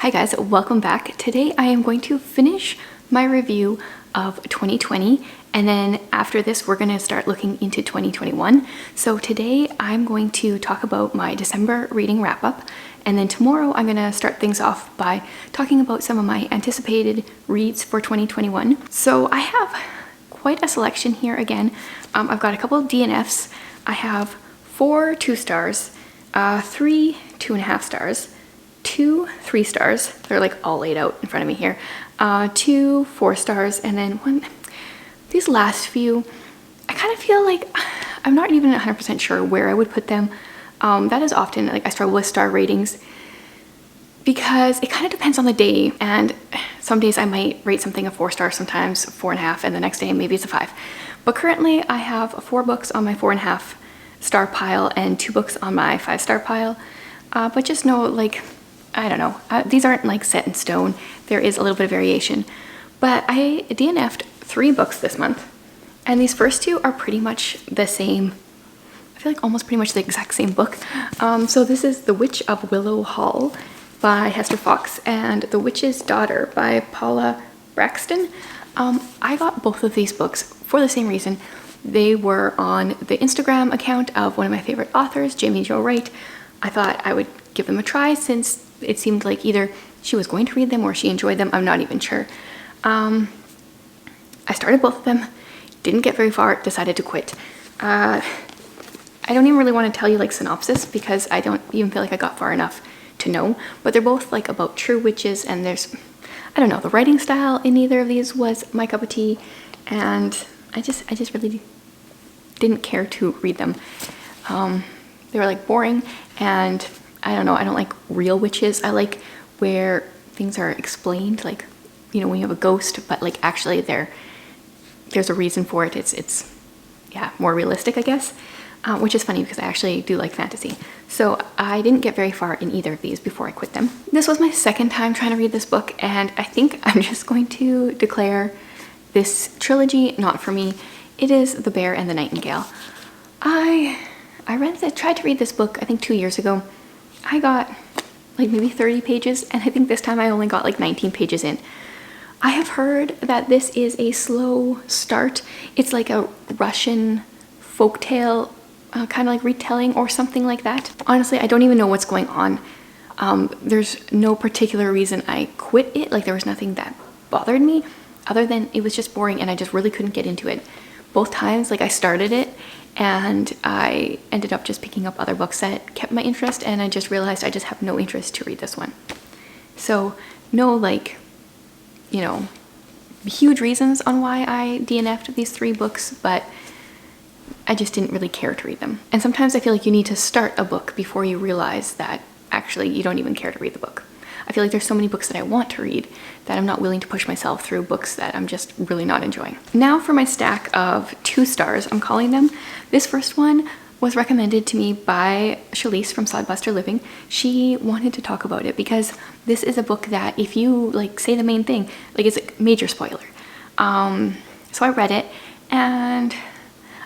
Hi guys, welcome back. Today I am going to finish my review of 2020, and then after this we're going to start looking into 2021. So today I'm going to talk about my December reading wrap-up, and then tomorrow I'm going to start things off by talking about some of my anticipated reads for 2021. So I have quite a selection here again. I've got a couple of DNFs. I have 4 2 stars, 3 2.5 stars, 2 3 stars. They're like all laid out in front of me here. 2 4 stars, and then one. These last few, I kind of feel like I'm not even 100% sure where I would put them. That is often like I struggle with star ratings because it kind of depends on the day, and some days I might rate something a 4 star, sometimes 4.5, and the next day maybe it's a 5. But currently I have 4 books on my 4.5 star pile and 2 books on my 5-star pile. But just know, like, I don't know, these aren't like set in stone. There is a little bit of variation. But I DNF'd 3 books this month, and these first 2 are pretty much the same. I feel like almost pretty much the exact same book. So this is The Witch of Willow Hall by Hester Fox and The Witch's Daughter by Paula Braxton. I got both of these books for the same reason. They were on the Instagram account of one of my favorite authors, Jamie Jo Wright. I thought I would give them a try since it seemed like either she was going to read them or she enjoyed them. I'm not even sure. I started both of them, didn't get very far, decided to quit. I don't even really want to tell you like synopsis because I don't even feel like I got far enough to know, but they're both like about true witches, and there's, I don't know, the writing style in neither of these was my cup of tea, and I just really didn't care to read them. They were like boring, and I don't know, I don't like real witches. I like where things are explained, like, you know, when you have a ghost, but like actually there's a reason for it. It's yeah, more realistic, I guess, which is funny because I actually do like fantasy. So I didn't get very far in either of these before I quit them. This was my second time trying to read this book, and I think I'm just going to declare this trilogy not for me. It is The Bear and the Nightingale. I tried to read this book I think 2 years ago. I got like maybe 30 pages, and I think this time I only got like 19 pages in. I have heard that this is a slow start. It's like a Russian folktale, kind of like retelling or something like that. Honestly, I don't even know what's going on. There's no particular reason I quit it. Like, there was nothing that bothered me other than it was just boring and I just really couldn't get into it. Both times, like, I started it and I ended up just picking up other books that kept my interest, and I just realized I just have no interest to read this one. So no, like, you know, huge reasons on why I DNF'd these 3 books, but I just didn't really care to read them. And sometimes I feel like you need to start a book before you realize that actually you don't even care to read the book. I feel like there's so many books that I want to read that I'm not willing to push myself through books that I'm just really not enjoying. Now for my stack of 2 stars, I'm calling them. This first one was recommended to me by Shalise from Sodbuster Living. She wanted to talk about it because this is a book that if you like say the main thing, like, it's a major spoiler. So I read it, and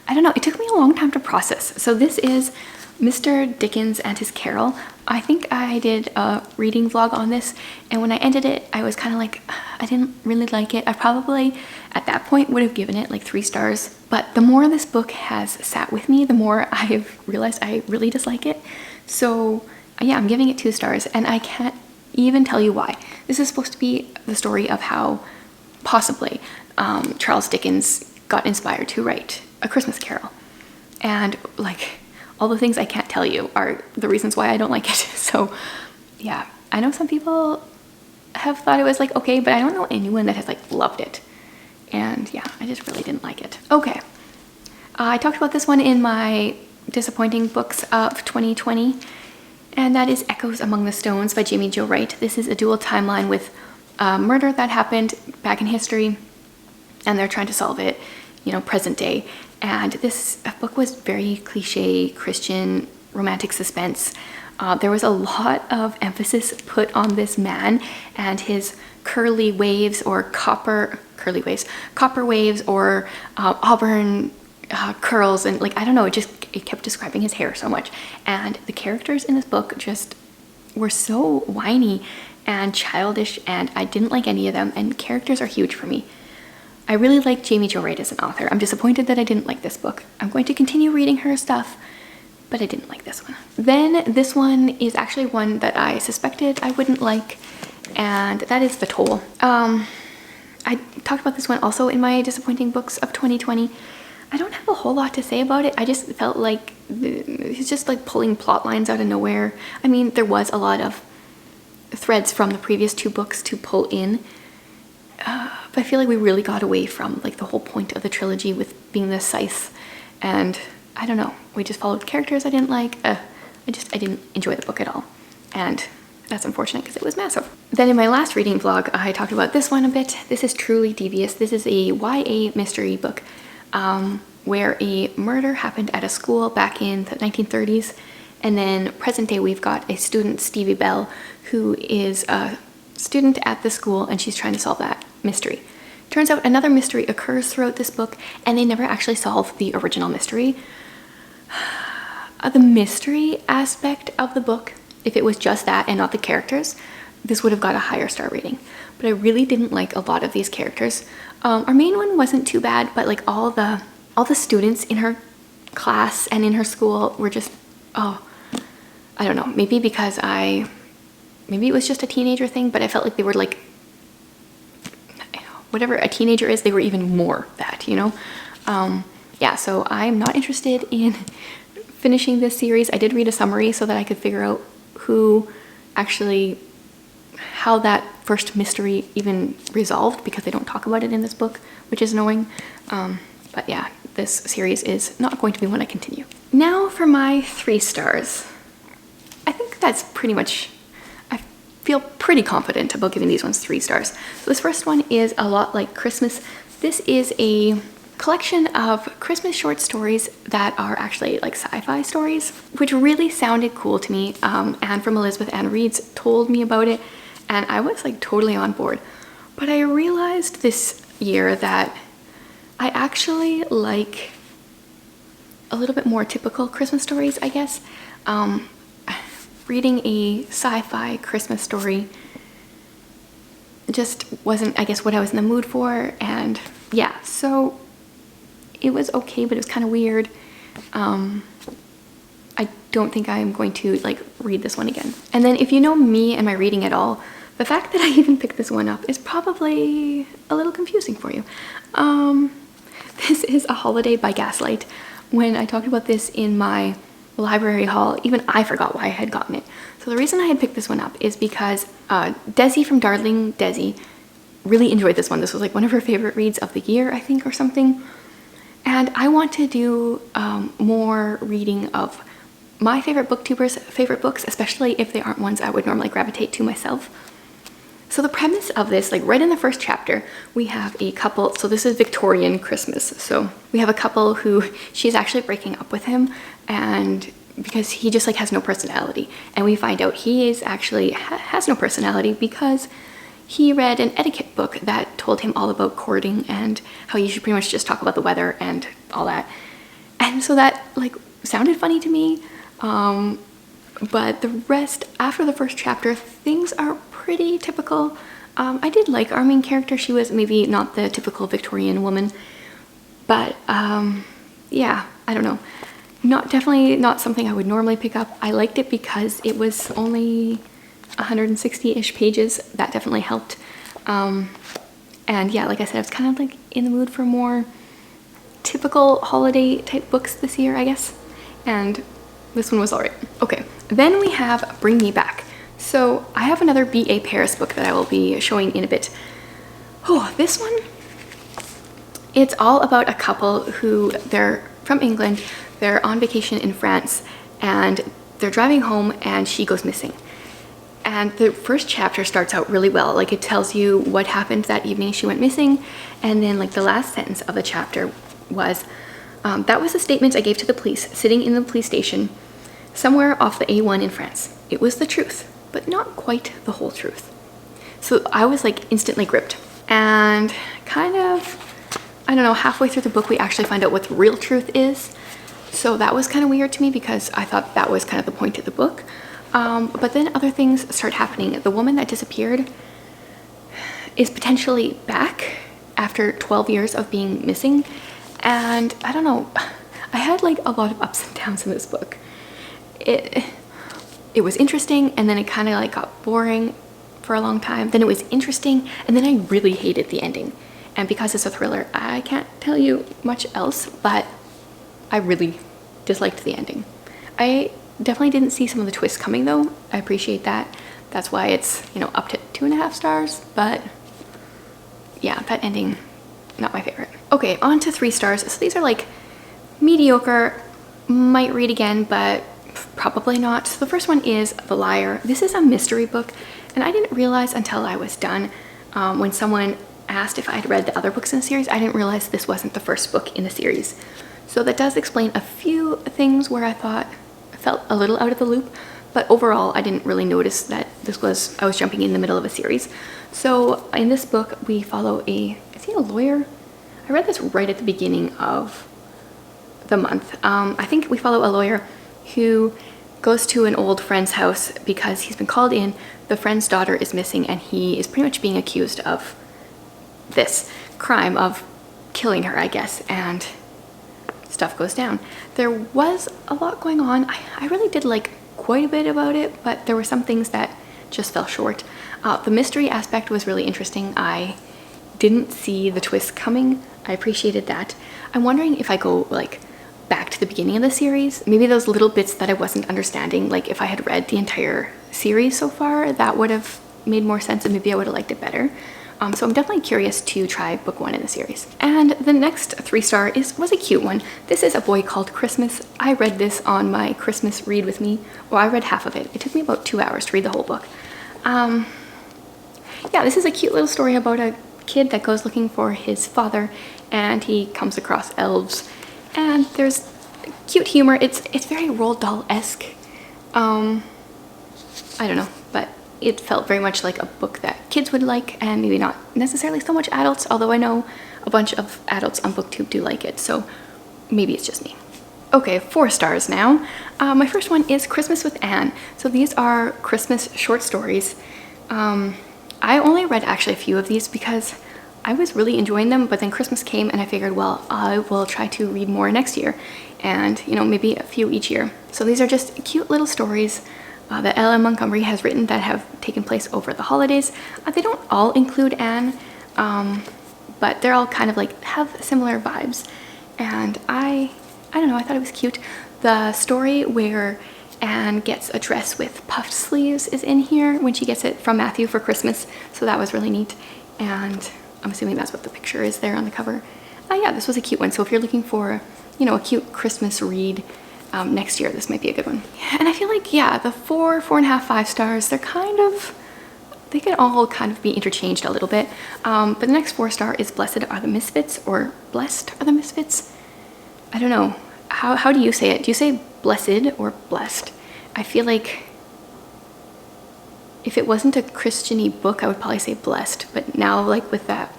I don't know, it took me a long time to process. So this is Mr. Dickens and His Carol. I think I did a reading vlog on this, and when I ended it, I was kind of like, I didn't really like it. I probably, at that point, would have given it like 3 stars. But the more this book has sat with me, the more I've realized I really dislike it. So yeah, I'm giving it 2 stars, and I can't even tell you why. This is supposed to be the story of how possibly Charles Dickens got inspired to write A Christmas Carol. And like, all the things I can't tell you are the reasons why I don't like it. So yeah, I know some people have thought it was like okay, but I don't know anyone that has like loved it. And yeah, I just really didn't like it. Okay, I talked about this one in my disappointing books of 2020, and that is Echoes Among the Stones by Jamie Jo Wright. This is a dual timeline with a murder that happened back in history, and they're trying to solve it, you know, present day. And this book was very cliche Christian romantic suspense. There was a lot of emphasis put on this man and his curly waves or copper waves or auburn curls, and like, I don't know, it kept describing his hair so much. And the characters in this book just were so whiny and childish, and I didn't like any of them, and characters are huge for me. I really like Jamie Jo Wright as an author. I'm disappointed that I didn't like this book. I'm going to continue reading her stuff, but I didn't like this one. Then this one is actually one that I suspected I wouldn't like, and that is The Toll. I talked about this one also in my disappointing books of 2020. I don't have a whole lot to say about it. I just felt like he's just like pulling plot lines out of nowhere. I mean, there was a lot of threads from the previous two books to pull in, but I feel like we really got away from like the whole point of the trilogy with being the scythe, and I don't know, we just followed characters I didn't like. I didn't enjoy the book at all, and that's unfortunate because it was massive. Then in my last reading vlog, I talked about this one a bit. This is truly devious. This is a YA mystery book where a murder happened at a school back in the 1930s, and then present day we've got a student, Stevie Bell, who is a student at the school, and she's trying to solve that mystery. Turns out another mystery occurs throughout this book, and they never actually solve the original mystery. The mystery aspect of the book, if it was just that and not the characters, this would have got a higher star rating. But I really didn't like a lot of these characters. Our main one wasn't too bad, but like all the students in her class and in her school were just, oh, I don't know, maybe because maybe it was just a teenager thing, but I felt like they were like, whatever a teenager is, they were even more that, you know? Yeah, so I'm not interested in finishing this series. I did read a summary so that I could figure out how that first mystery even resolved, because they don't talk about it in this book, which is annoying. But yeah, this series is not going to be one I continue. Now for my 3 stars. I think that's pretty much, I feel pretty confident about giving these ones 3 stars. So this first one is A Lot Like Christmas. This is a collection of Christmas short stories that are actually like sci-fi stories, which really sounded cool to me. Anne from Elizabeth Ann Reads told me about it, and I was like totally on board. But I realized this year that I actually like a little bit more typical Christmas stories, I guess. Reading a sci-fi Christmas story just wasn't, I guess, what I was in the mood for, and yeah, so it was okay, but it was kind of weird. I don't think I'm going to like read this one again. And then if you know me and my reading at all, the fact that I even picked this one up is probably a little confusing for you. This is A Holiday by Gaslight. When I talked about this in my library haul, even I forgot why I had gotten it. So the reason I had picked this one up is because Desi from Darling Desi really enjoyed this one. This was like one of her favorite reads of the year, I think, or something. And I want to do more reading of my favorite booktubers' favorite books, especially if they aren't ones I would normally gravitate to myself. So the premise of this, like right in the first chapter, we have a couple, so this is Victorian Christmas. So we have a couple who she's actually breaking up with him, and because he just like has no personality. And we find out he is actually has no personality because he read an etiquette book that told him all about courting and how you should pretty much just talk about the weather and all that. And so that like sounded funny to me. But the rest, after the first chapter, things are pretty typical. I did like our main character. She was maybe not the typical Victorian woman, but yeah, I don't know. Definitely not something I would normally pick up. I liked it because it was only 160-ish pages. That definitely helped. And yeah, like I said, I was kind of like in the mood for more typical holiday type books this year, I guess. And this one was alright. Okay, then we have Bring Me Back. So I have another B.A. Paris book that I will be showing in a bit. Oh, this one, it's all about a couple who, they're from England, they're on vacation in France, and they're driving home and she goes missing. And the first chapter starts out really well. Like it tells you what happened that evening she went missing, and then like the last sentence of the chapter was, that was the statement I gave to the police sitting in the police station somewhere off the A1 in France. It was the truth, but not quite the whole truth. So I was like instantly gripped, and kind of, I don't know, halfway through the book we actually find out what the real truth is. So that was kind of weird to me because I thought that was kind of the point of the book. But then other things start happening. The woman that disappeared is potentially back after 12 years of being missing. And I don't know, I had like a lot of ups and downs in this book. It was interesting, and then it kind of like got boring for a long time. Then it was interesting, and then I really hated the ending. And because it's a thriller, I can't tell you much else, but I really disliked the ending. I definitely didn't see some of the twists coming though. I appreciate that. That's why it's, you know, up to 2.5 stars, but yeah, that ending, not my favorite. Okay, on to 3 stars. So these are like mediocre, might read again, but probably not. So the first one is The Liar. This is a mystery book, and I didn't realize until I was done, when someone asked if I had read the other books in the series, I didn't realize this wasn't the first book in the series. So that does explain a few things where I felt a little out of the loop, but overall I didn't really notice that I was jumping in the middle of a series. So in this book we follow is he a lawyer? I read this right at the beginning of the month. I think we follow a lawyer who goes to an old friend's house because he's been called in. The friend's daughter is missing, and he is pretty much being accused of this crime of killing her, I guess, and stuff goes down. There was a lot going on. I really did like quite a bit about it, but there were some things that just fell short. The mystery aspect was really interesting. I didn't see the twist coming. I appreciated that. I'm wondering if I go like back to the beginning of the series, maybe those little bits that I wasn't understanding, like if I had read the entire series so far, that would have made more sense and maybe I would have liked it better. So I'm definitely curious to try book 1 in the series. And the next 3-star was a cute one. This is A Boy Called Christmas. I read this on my Christmas read with me. Well, I read half of it. It took me about 2 hours to read the whole book. Yeah, this is a cute little story about a kid that goes looking for his father, and he comes across elves, and there's cute humor. It's very Roald Dahl-esque. I don't know, but it felt very much like a book that kids would like, and maybe not necessarily so much adults, although I know a bunch of adults on BookTube do like it, so maybe it's just me. Okay, 4 stars now. My first one is Christmas with Anne. So these are Christmas short stories. I only read actually a few of these because I was really enjoying them, but then Christmas came and I figured, well, I will try to read more next year, and you know, maybe a few each year. So these are just cute little stories that Ella Montgomery has written that have taken place over the holidays. They don't all include Anne, but they're all kind of like have similar vibes, and I don't know, I thought it was cute. The story where Anne gets a dress with puffed sleeves is in here when she gets it from Matthew for Christmas, so that was really neat, and I'm assuming that's what the picture is there on the cover. Yeah, this was a cute one, so if you're looking for, you know, a cute Christmas read next year, this might be a good one. And I feel like, yeah, the 4, 4.5, 5 stars, they can all kind of be interchanged a little bit. But the next 4-star is Blessed Are the Misfits, or Blessed Are the Misfits. I don't know. How do you say it? Do you say blessed or blessed? I feel like if it wasn't a Christian-y book, I would probably say blessed. But now, like with that,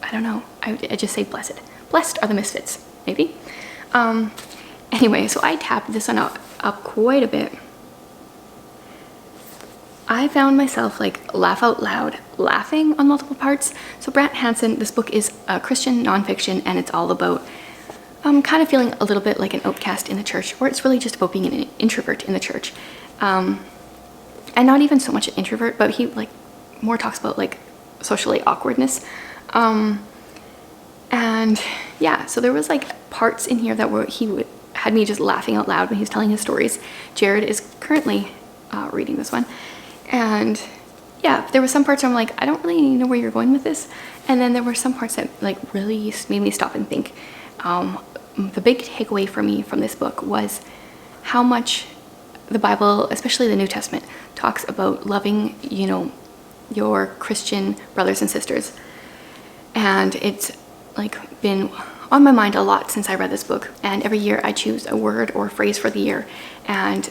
I don't know. I just say blessed. Blessed Are the Misfits, maybe. Anyway, so I tapped this one up quite a bit. I found myself like laugh out loud laughing on multiple parts. So Brant Hansen, this book is a Christian nonfiction, and it's all about kind of feeling a little bit like an outcast in the church, or it's really just about being an introvert in the church. And not even so much an introvert, but he like more talks about like socially awkwardness. And yeah, so there was like parts in here that had me just laughing out loud when he was telling his stories. Jared is currently reading this one, and yeah, there were some parts where I'm like, I don't really know where you're going with this, and then there were some parts that like really made me stop and think. The big takeaway for me from this book was how much the Bible, especially the New Testament, talks about loving, you know, your Christian brothers and sisters, and it's like been on my mind a lot since I read this book. And every year I choose a word or phrase for the year, and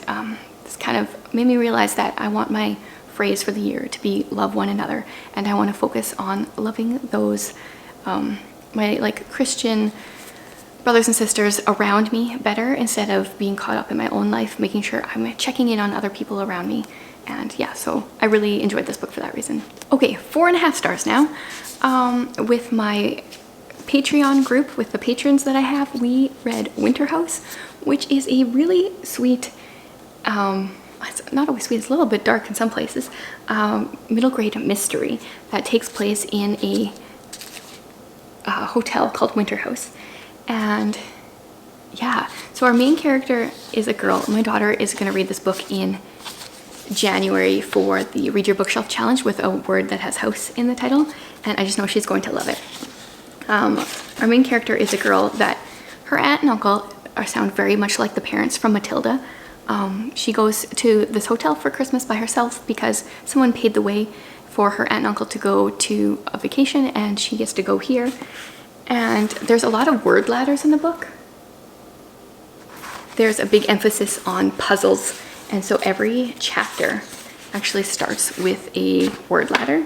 this kind of made me realize that I want my phrase for the year to be love one another, and I want to focus on loving those my like Christian brothers and sisters around me better instead of being caught up in my own life, making sure I'm checking in on other people around me. And yeah, so I really enjoyed this book for that reason. Okay, 4.5 stars now. With my Patreon group, with the patrons that I have, we read Winter House, which is a really sweet, it's not always sweet, it's a little bit dark in some places, middle grade mystery that takes place in a hotel called Winter House. And yeah, so our main character is a girl. My daughter is going to read this book in January for the Read Your Bookshelf Challenge with a word that has house in the title, and I just know she's going to love it. Our main character is a girl that her aunt and uncle sound very much like the parents from Matilda. She goes to this hotel for Christmas by herself because someone paid the way for her aunt and uncle to go to a vacation, and she gets to go here. And there's a lot of word ladders in the book. There's a big emphasis on puzzles, and so every chapter actually starts with a word ladder,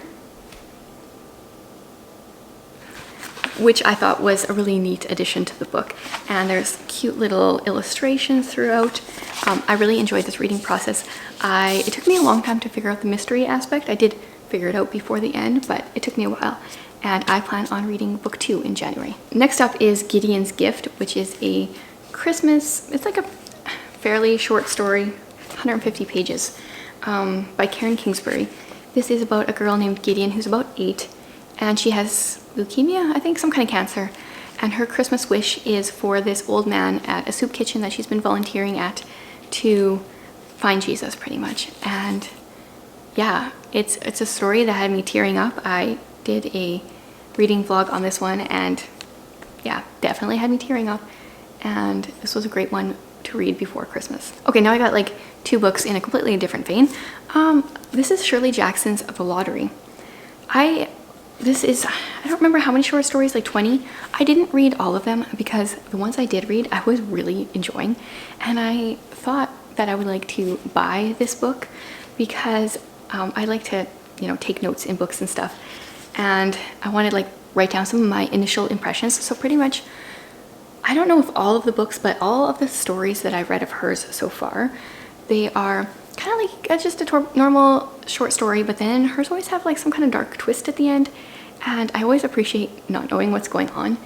which I thought was a really neat addition to the book. And there's cute little illustrations throughout. I really enjoyed this reading process. It took me a long time to figure out the mystery aspect. I did figure it out before the end, but it took me a while. And I plan on reading book 2 in January. Next up is Gideon's Gift, which is a Christmas, it's like a fairly short story, 150 pages, by Karen Kingsbury. This is about a girl named Gideon who's about 8, and she has leukemia, I think, some kind of cancer. And her Christmas wish is for this old man at a soup kitchen that she's been volunteering at to find Jesus, pretty much. And yeah, it's a story that had me tearing up. I did a reading vlog on this one, and yeah, definitely had me tearing up. And this was a great one to read before Christmas. Okay, now I got like 2 books in a completely different vein. This is Shirley Jackson's The Lottery. I don't remember how many short stories, like 20. I didn't read all of them because the ones I did read I was really enjoying, and I thought that I would like to buy this book because I like to, you know, take notes in books and stuff, and I wanted to like write down some of my initial impressions. So pretty much, I don't know if all of the books, but all of the stories that I've read of hers so far, they are kind of like just a normal short story, but then hers always have like some kind of dark twist at the end, and I always appreciate not knowing what's going on.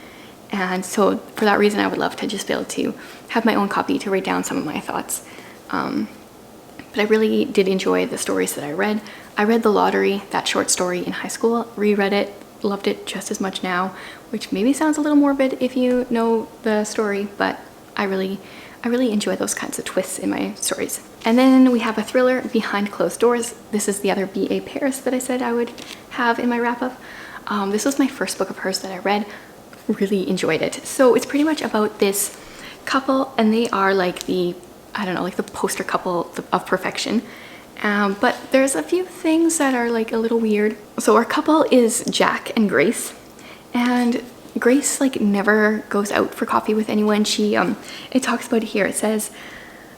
And so for that reason, I would love to just be able to have my own copy to write down some of my thoughts. But I really did enjoy the stories that I read. I read The Lottery, that short story, in high school, reread it, loved it just as much now, which maybe sounds a little morbid if you know the story, but I really enjoy those kinds of twists in my stories. And then we have a thriller, Behind Closed Doors. This is the other B.A. Paris that I said I would have in my wrap-up. This was my first book of hers that I read. Really enjoyed it. So it's pretty much about this couple, and they are like the, I don't know, like the poster couple of perfection. But there's a few things that are like a little weird. So our couple is Jack and Grace, and Grace like never goes out for coffee with anyone. She it talks about it here. It says,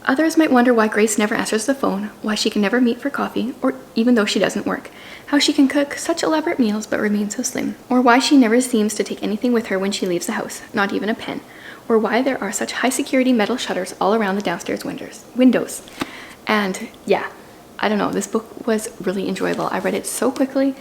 others might wonder why Grace never answers the phone, why she can never meet for coffee, or even though she doesn't work, how she can cook such elaborate meals but remain so slim, or why she never seems to take anything with her when she leaves the house, not even a pen, or why there are such high security metal shutters all around the downstairs windows. And yeah, I don't know, this book was really enjoyable. I read it so quickly.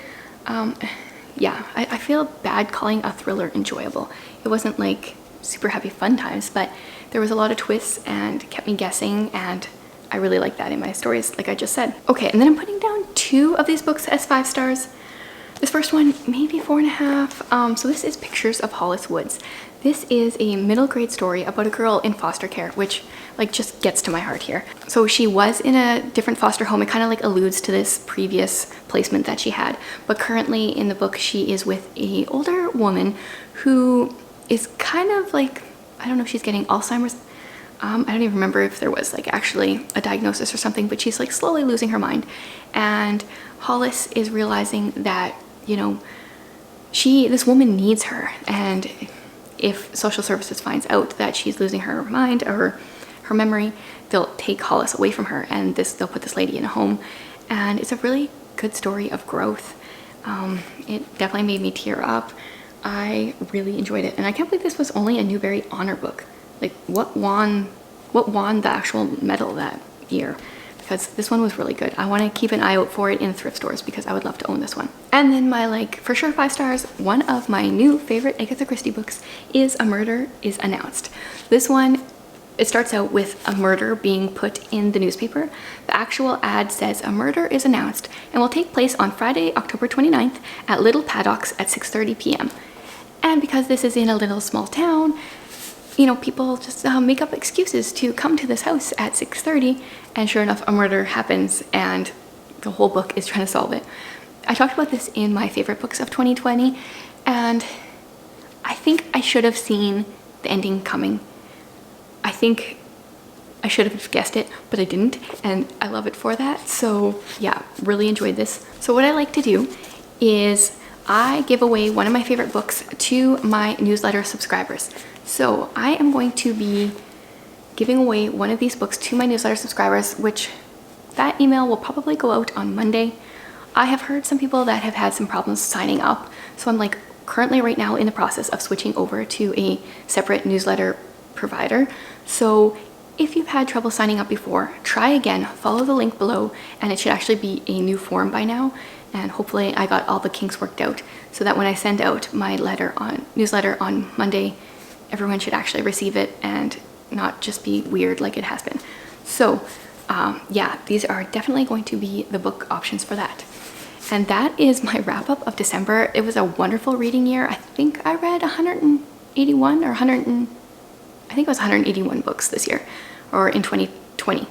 Yeah, I feel bad calling a thriller enjoyable. It wasn't like super happy fun times, but there was a lot of twists and kept me guessing, and I really like that in my stories, like I just said. Okay, and then I'm putting down 2 of these books as 5 stars. This first one, maybe 4.5. So this is Pictures of Hollis Woods. This is a middle grade story about a girl in foster care, which like just gets to my heart here. So she was in a different foster home. It kind of like alludes to this previous placement that she had, but currently in the book she is with a older woman who is kind of like, I don't know if she's getting Alzheimer's. I don't even remember if there was like actually a diagnosis or something, but she's like slowly losing her mind. And Hollis is realizing that, you know, this woman needs her, and if social services finds out that she's losing her mind or her memory, they'll take Hollis away from her, and they'll put this lady in a home. And it's a really good story of growth. It definitely made me tear up. I really enjoyed it, and I can't believe this was only a Newbery Honor book. Like, what won the actual medal that year? Because this one was really good. I want to keep an eye out for it in thrift stores because I would love to own this one. And then my, like, for sure 5 stars, one of my new favorite Agatha Christie books is A Murder is Announced. This one, it starts out with a murder being put in the newspaper. The actual ad says a murder is announced and will take place on Friday, October 29th at Little Paddocks at 6:30 p.m. And because this is in a little small town, you know, people just make up excuses to come to this house at 6:30, and sure enough, a murder happens and the whole book is trying to solve it. I talked about this in my favorite books of 2020, and I think I should have seen the ending coming. I think I should have guessed it, but I didn't, and I love it for that. So yeah, really enjoyed this. So what I like to do is I give away one of my favorite books to my newsletter subscribers. So I am going to be giving away one of these books to my newsletter subscribers, which that email will probably go out on Monday. I have heard some people that have had some problems signing up, so I'm like currently right now in the process of switching over to a separate newsletter provider. So if you've had trouble signing up before, try again, follow the link below, and it should actually be a new form by now. And hopefully I got all the kinks worked out so that when I send out my newsletter on Monday, everyone should actually receive it and not just be weird like it has been. So yeah, these are definitely going to be the book options for that. And that is my wrap up of December. It was a wonderful reading year. I think I read 181 or 100, I think it was 181 books this year, or in 2020,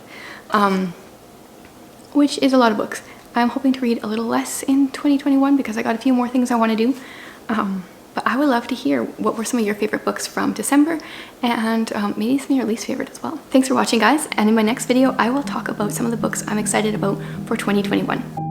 which is a lot of books. I'm hoping to read a little less in 2021 because I got a few more things I want to do. But I would love to hear what were some of your favorite books from December, and maybe some of your least favorite as well. Thanks for watching, guys, and in my next video I will talk about some of the books I'm excited about for 2021.